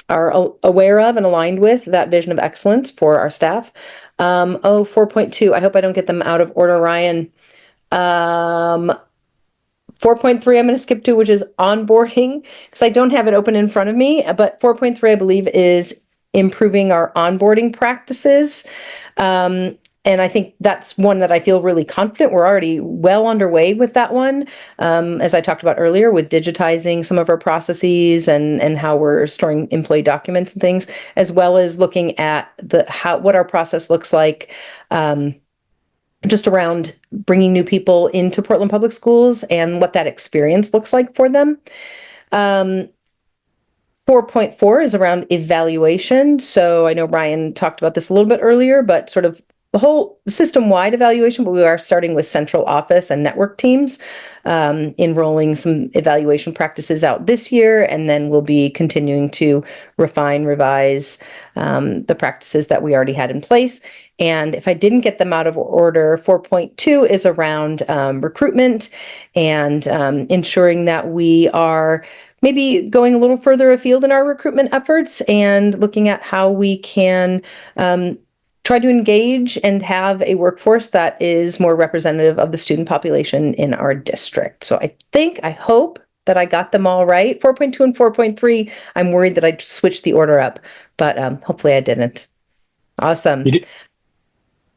aware of and aligned with that vision of excellence for our staff. 4.2, I hope I don't get them out of order, Ryan. 4.3 I'm going to skip to, which is onboarding, because I don't have it open in front of me, but 4.3 I believe is improving our onboarding practices. And I think that's one that I feel really confident. We're already well underway with that one. As I talked about earlier, with digitizing some of our processes and how we're storing employee documents and things, as well as looking at what our process looks like, just around bringing new people into Portland Public Schools and what that experience looks like for them. 4.4 is around evaluation. So I know Ryan talked about this a little bit earlier, but sort of the whole system-wide evaluation, but we are starting with central office and network teams, enrolling some evaluation practices out this year, and then we'll be continuing to revise the practices that we already had in place. And if I didn't get them out of order, 4.2 is around recruitment and ensuring that we are maybe going a little further afield in our recruitment efforts and looking at how we can try to engage and have a workforce that is more representative of the student population in our district. So I hope that I got them all right. 4.2 and 4.3, I'm worried that I switched the order up, but hopefully I didn't. Awesome. You did.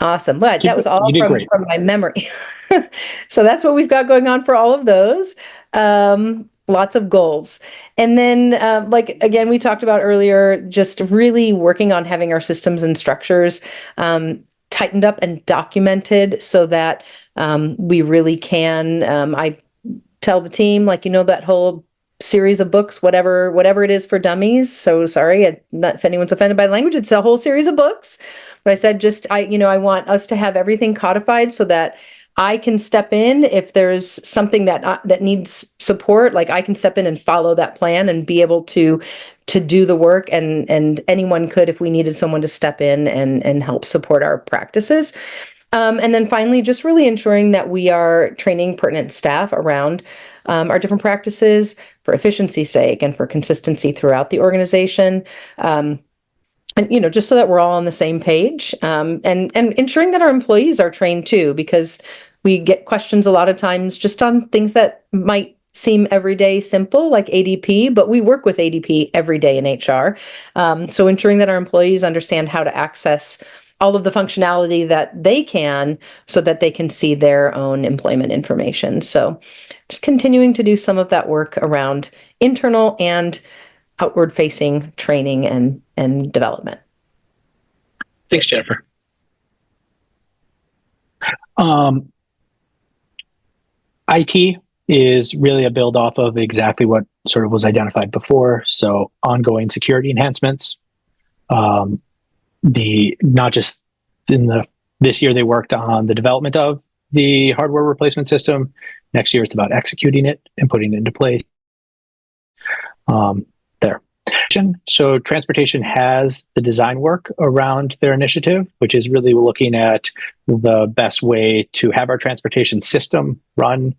Awesome. That was all from my memory. So that's what we've got going on for all of those. Lots of goals. And then, again, we talked about earlier, just really working on having our systems and structures tightened up and documented so that we really can, I tell the team, that whole series of books, whatever it is for dummies. So sorry, not if anyone's offended by the language, it's a whole series of books. But I said, I want us to have everything codified so that I can step in if there's something that needs support. Like I can step in and follow that plan and be able to do the work, and anyone could if we needed someone to step in and help support our practices. And then finally, just really ensuring that we are training pertinent staff around our different practices for efficiency's sake and for consistency throughout the organization. And, just so that we're all on the same page, and ensuring that our employees are trained too, because we get questions a lot of times just on things that might seem everyday simple, like ADP, but we work with ADP every day in HR. So ensuring that our employees understand how to access all of the functionality that they can so that they can see their own employment information. So just continuing to do some of that work around internal and outward-facing training and development. Thanks, Jennifer. IT is really a build off of exactly what sort of was identified before. So ongoing security enhancements. Not just this year they worked on the development of the hardware replacement system. Next year it's about executing it and putting it into place. So transportation has the design work around their initiative, which is really looking at the best way to have our transportation system run.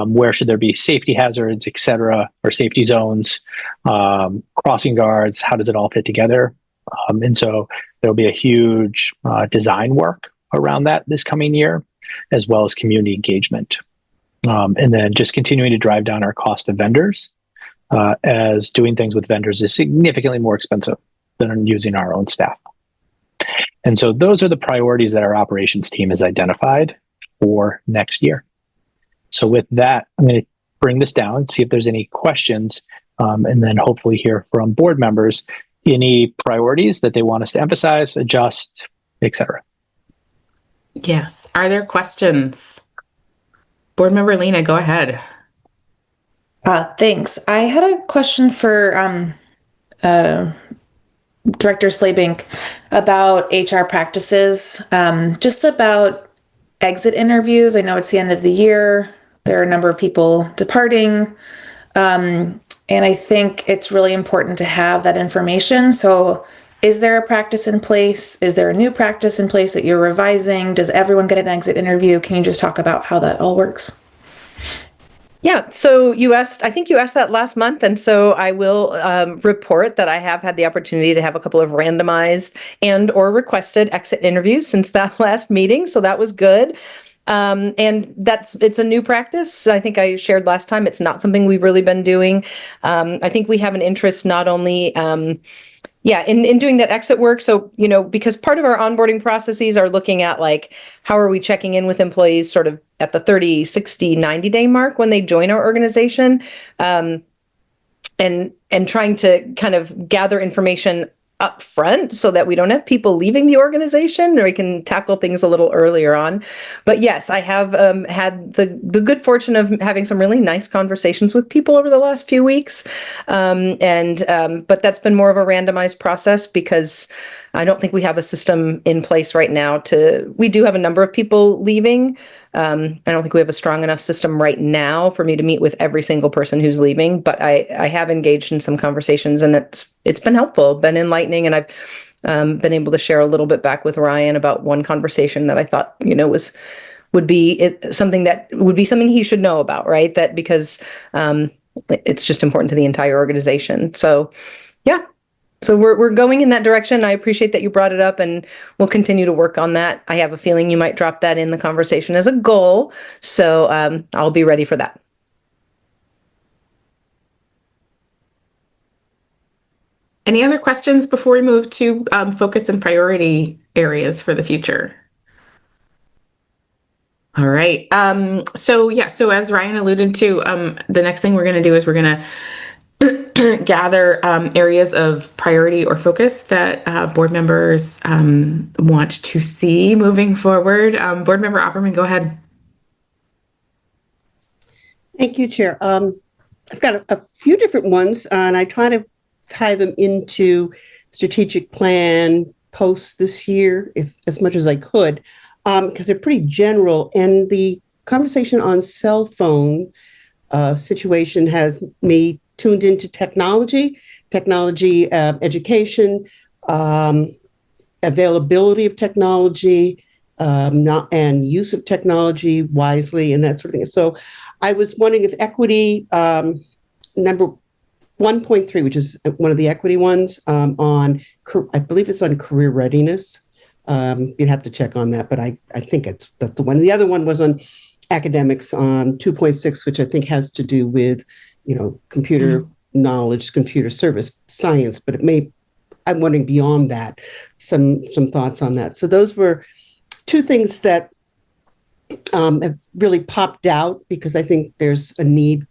Where should there be safety hazards, et cetera, or safety zones, crossing guards, how does it all fit together? And so there'll be a huge design work around that this coming year, as well as community engagement. And then just continuing to drive down our cost of vendors, as doing things with vendors is significantly more expensive than using our own staff. And so those are the priorities that our operations team has identified for next year. So with that, I'm going to bring this down, see if there's any questions, and then hopefully hear from board members any priorities that they want us to emphasize, adjust, etc. Yes. Are there questions? Board Member Lena, go ahead. Thanks. I had a question for Director Slabink about HR practices, just about exit interviews. I know it's the end of the year. There are a number of people departing. And I think it's really important to have that information. So is there a practice in place? Is there a new practice in place that you're revising? Does everyone get an exit interview? Can you just talk about how that all works? Yeah, so I think you asked that last month, and so I will report that I have had the opportunity to have a couple of randomized and or requested exit interviews since that last meeting, so that was good. And it's a new practice. I think I shared last time, it's not something we've really been doing. I think we have an interest not only Yeah, in doing that exit work. So, because part of our onboarding processes are looking at like, how are we checking in with employees sort of at the 30, 60, 90-day mark when they join our organization, and trying to kind of gather information up front so that we don't have people leaving the organization, or we can tackle things a little earlier on. But yes, I have had the good fortune of having some really nice conversations with people over the last few weeks. But that's been more of a randomized process because I don't think we have a system in place right now we do have a number of people leaving. I don't think we have a strong enough system right now for me to meet with every single person who's leaving, but I have engaged in some conversations, and it's been helpful, been enlightening, and I've been able to share a little bit back with Ryan about one conversation that I thought, would be something he should know about, right? That because it's just important to the entire organization. So, yeah. So we're going in that direction. I appreciate that you brought it up, and we'll continue to work on that. I have a feeling you might drop that in the conversation as a goal. So I'll be ready for that. Any other questions before we move to focus and priority areas for the future? All right. So as Ryan alluded to, the next thing we're going to do is we're going to gather areas of priority or focus that board members want to see moving forward. Board Member Opperman, go ahead. Thank you, Chair. I've got a few different ones, and I try to tie them into strategic plan posts this year, as much as I could, because they're pretty general. And the conversation on cell phone situation has me tuned into technology, education, availability of technology, and use of technology wisely, and that sort of thing. So I was wondering if equity number 1.3, which is one of the equity ones, I believe it's on career readiness. You'd have to check on that, but I think that's the one. The other one was on academics on 2.6, which I think has to do with computer knowledge, computer service science, but I'm wondering beyond that, some thoughts on that. So those were two things that have really popped out because I think there's a need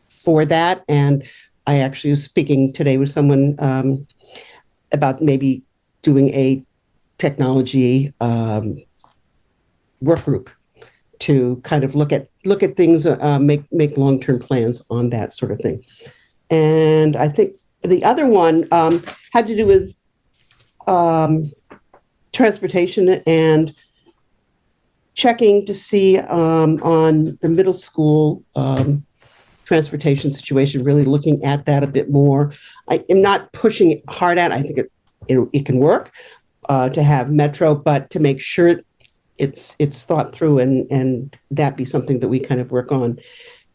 for that. And I actually was speaking today with someone about maybe doing a technology work group to kind of look at things, make long-term plans on that sort of thing. And I think the other one had to do with transportation and checking to see on the middle school transportation situation, really looking at that a bit more. I am not pushing it hard at. I think it can work to have Metro, but to make sure it's thought through and that be something that we kind of work on.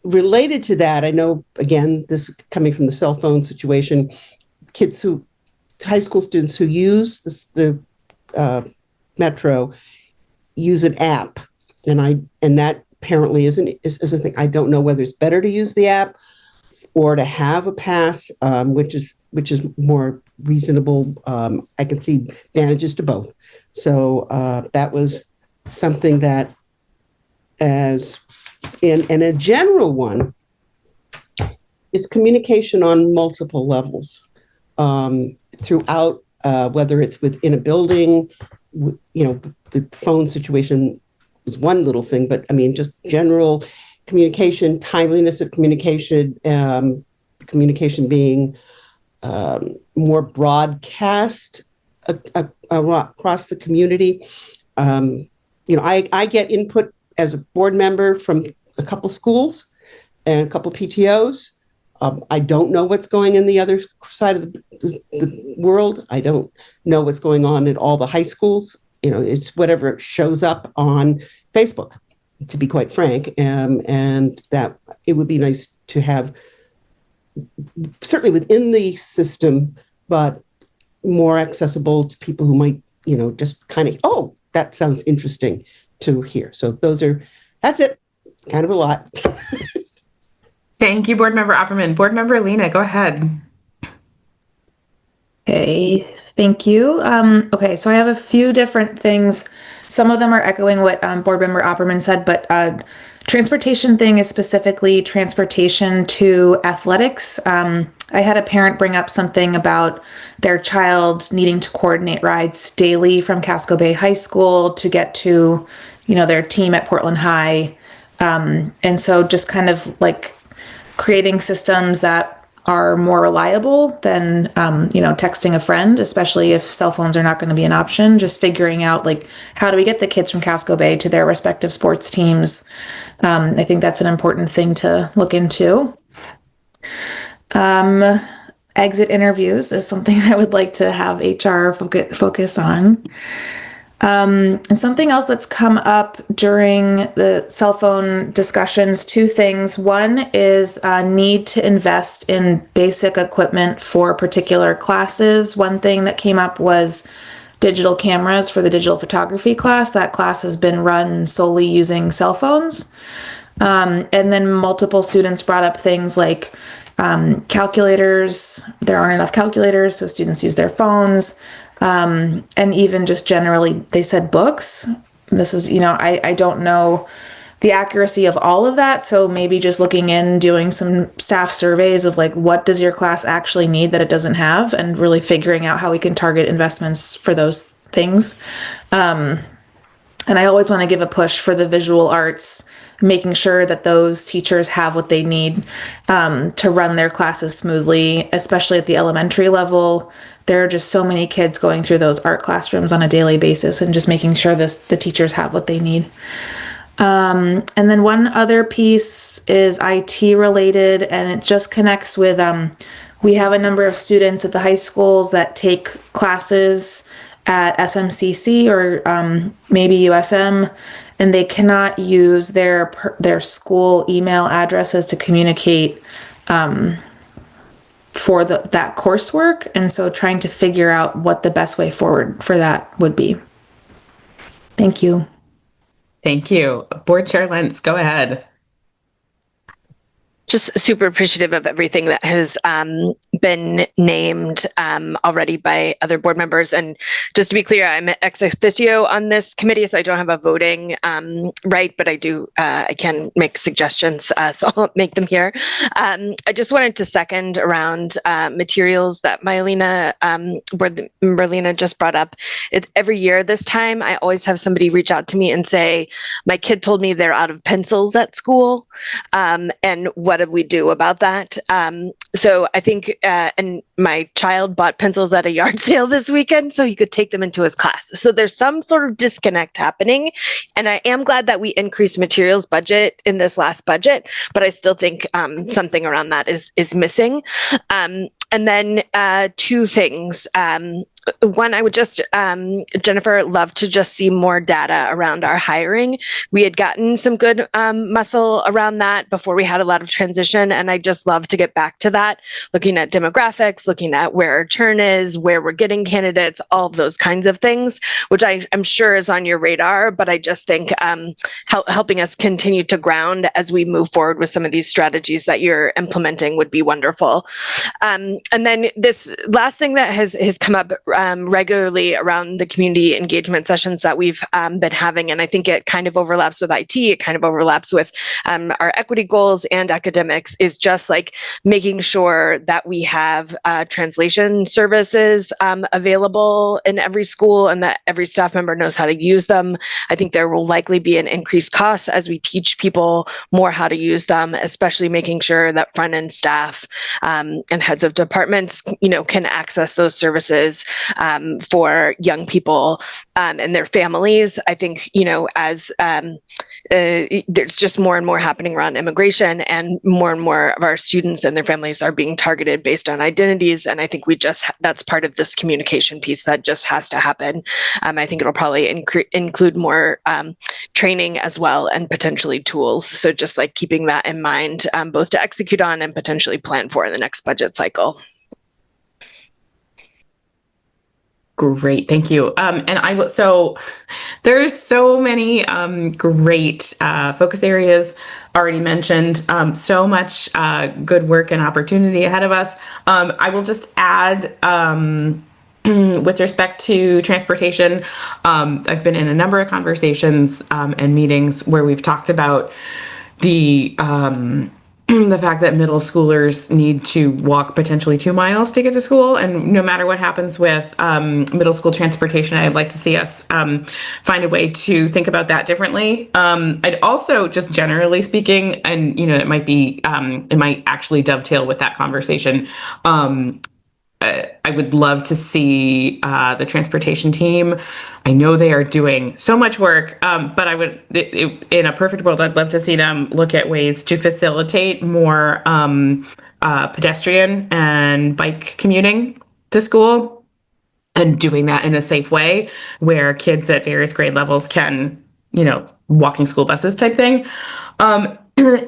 Related to that, I know, again, this coming from the cell phone situation, high school students who use the Metro use an app, and that apparently is a thing. I don't know whether it's better to use the app or to have a pass, which is more reasonable. I can see advantages to both. So that was something that, as in a general one, is communication on multiple levels throughout, whether it's within a building. The phone situation is one little thing, but I mean, just general communication, timeliness of communication, communication being more broadcast across the community. I get input as a board member from a couple schools and a couple PTOs. I don't know what's going in the other side of the world. I don't know what's going on at all the high schools. It's whatever shows up on Facebook, to be quite frank. And that it would be nice to have, certainly within the system, but more accessible to people who might, just kind of, oh, that sounds interesting to hear. So that's it. Kind of a lot. Thank you, Board Member Opperman. Board Member Lena, go ahead. Okay, thank you. Okay, so I have a few different things. Some of them are echoing what Board Member Opperman said, but transportation thing is specifically transportation to athletics. I had a parent bring up something about their child needing to coordinate rides daily from Casco Bay High School to get to, their team at Portland High. And so just kind of like creating systems that are more reliable than texting a friend, especially if cell phones are not going to be an option. Just figuring out like how do we get the kids from Casco Bay to their respective sports teams. I think that's an important thing to look into. Exit interviews is something I would like to have HR focus on. And something else that's come up during the cell phone discussions, two things. One is a need to invest in basic equipment for particular classes. One thing that came up was digital cameras for the digital photography class. That class has been run solely using cell phones. And then multiple students brought up things like calculators. There aren't enough calculators, so students use their phones. And even just generally, they said books. This is, I don't know the accuracy of all of that. So maybe just looking in, doing some staff surveys of like, what does your class actually need that it doesn't have, and really figuring out how we can target investments for those things. And I always want to give a push for the visual arts, making sure that those teachers have what they need to run their classes smoothly, especially at the elementary level. There are just so many kids going through those art classrooms on a daily basis, and just making sure the teachers have what they need. And then one other piece is IT related, and it just connects with, we have a number of students at the high schools that take classes at SMCC or maybe USM, and they cannot use their school email addresses to communicate for that coursework. And so trying to figure out what the best way forward for that would be. Thank you. Thank you. Board Chair Lentz, go ahead. Just super appreciative of everything that has been named already by other board members. And just to be clear, I'm ex officio on this committee, so I don't have a voting right, but I can make suggestions, so I'll make them here. I just wanted to second around materials that board member Lena just brought up. It's every year this time, I always have somebody reach out to me and say, my kid told me they're out of pencils at school, and what do we do about that? So I think, and my child bought pencils at a yard sale this weekend so he could take them into his class. So there's some sort of disconnect happening. And I am glad that we increased materials budget in this last budget, but I still think something around that is missing. And then two things. One, I would just, Jennifer, love to just see more data around our hiring. We had gotten some good muscle around that before we had a lot of transition, and I just love to get back to that, looking at demographics, looking at where our churn is, where we're getting candidates, all of those kinds of things, which I'm sure is on your radar, but I just think helping us continue to ground as we move forward with some of these strategies that you're implementing would be wonderful. And then this last thing that has come up regularly around the community engagement sessions that we've been having. And I think it kind of overlaps with IT, it kind of overlaps with our equity goals and academics, is just like making sure that we have translation services available in every school and that every staff member knows how to use them. I think there will likely be an increased cost as we teach people more how to use them, especially making sure that front end staff and heads of departments, can access those services for young people and their families. I think, as there's just more and more happening around immigration, and more of our students and their families are being targeted based on identities. And I think that's part of this communication piece that just has to happen. I think it'll probably include more training as well, and potentially tools. So just like keeping that in mind, both to execute on and potentially plan for in the next budget cycle. Great, thank you. And so there's so many great focus areas already mentioned. So much good work and opportunity ahead of us. I will just add, with respect to transportation, I've been in a number of conversations and meetings where we've talked about the the fact that middle schoolers need to walk potentially 2 miles to get to school. And no matter what happens with middle school transportation, I'd like to see us find a way to think about that differently. I'd also, just generally speaking, and it might actually dovetail with that conversation. I would love to see the transportation team. I know they are doing so much work, but in a perfect world, I'd love to see them look at ways to facilitate more pedestrian and bike commuting to school, and doing that in a safe way where kids at various grade levels can, walking school buses type thing.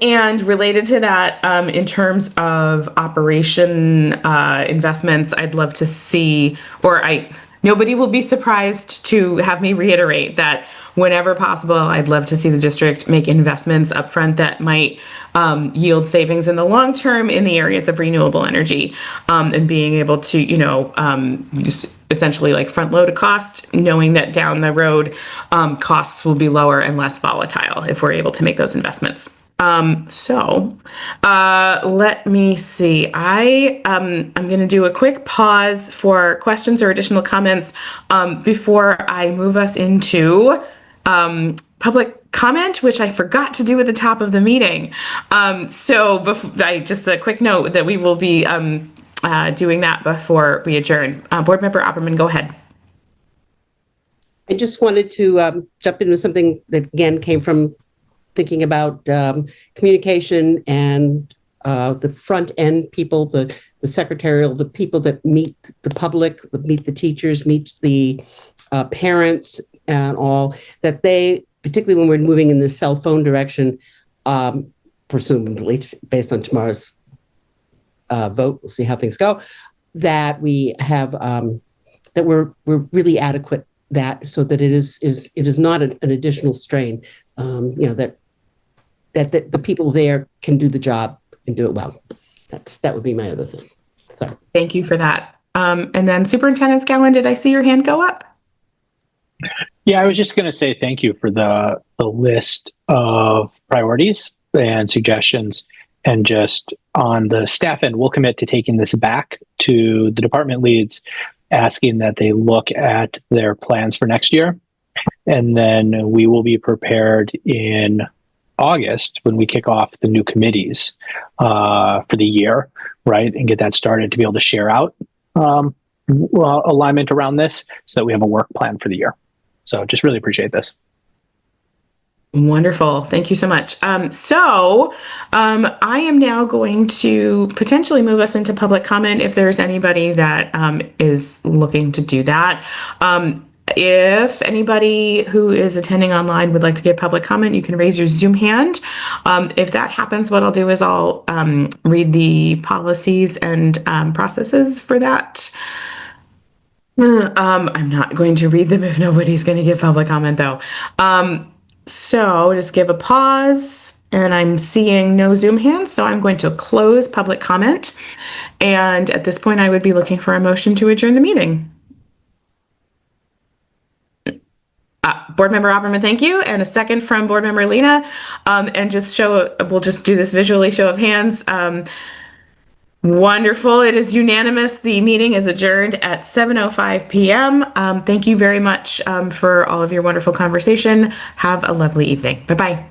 And related to that, in terms of operation investments, I'd love to see, nobody will be surprised to have me reiterate that whenever possible, I'd love to see the district make investments upfront that might yield savings in the long term in the areas of renewable energy, and being able to, just essentially like front load a cost, knowing that down the road costs will be lower and less volatile if we're able to make those investments. Let me see. I'm going to do a quick pause for questions or additional comments before I move us into public comment, which I forgot to do at the top of the meeting. Just a quick note that we will be doing that before we adjourn. Board Member Opperman, go ahead. I just wanted to jump into something that, again, came from thinking about communication and the front end people, the secretarial, the people that meet the public, meet the teachers, meet the parents and all, that they, particularly when we're moving in the cell phone direction, presumably based on tomorrow's vote, we'll see how things go, that we have, that we're really adequate, that so that it is not an additional strain, that the people there can do the job and do it well. That would be my other thing. Sorry. Thank you for that. And then Superintendent Scanlon, did I see your hand go up? Yeah, I was just going to say thank you for the list of priorities and suggestions. And just on the staff end, we'll commit to taking this back to the department leads, asking that they look at their plans for next year. And then we will be prepared in August when we kick off the new committees for the year, right? And get that started to be able to share out alignment around this so that we have a work plan for the year. So just really appreciate this. Wonderful. Thank you so much. I am now going to potentially move us into public comment if there's anybody that is looking to do that. If anybody who is attending online would like to give public comment, you can raise your Zoom hand. If that happens, what I'll do is I'll read the policies and processes for that. I'm not going to read them if nobody's going to give public comment, though. So just give a pause, and I'm seeing no Zoom hands, so I'm going to close public comment. And at this point, I would be looking for a motion to adjourn the meeting. Board Member Opperman, thank you. And a second from Board Member Lena. And we'll just do this visually, show of hands. Wonderful. It is unanimous. The meeting is adjourned at 7:05 p.m. Thank you very much for all of your wonderful conversation. Have a lovely evening. Bye-bye.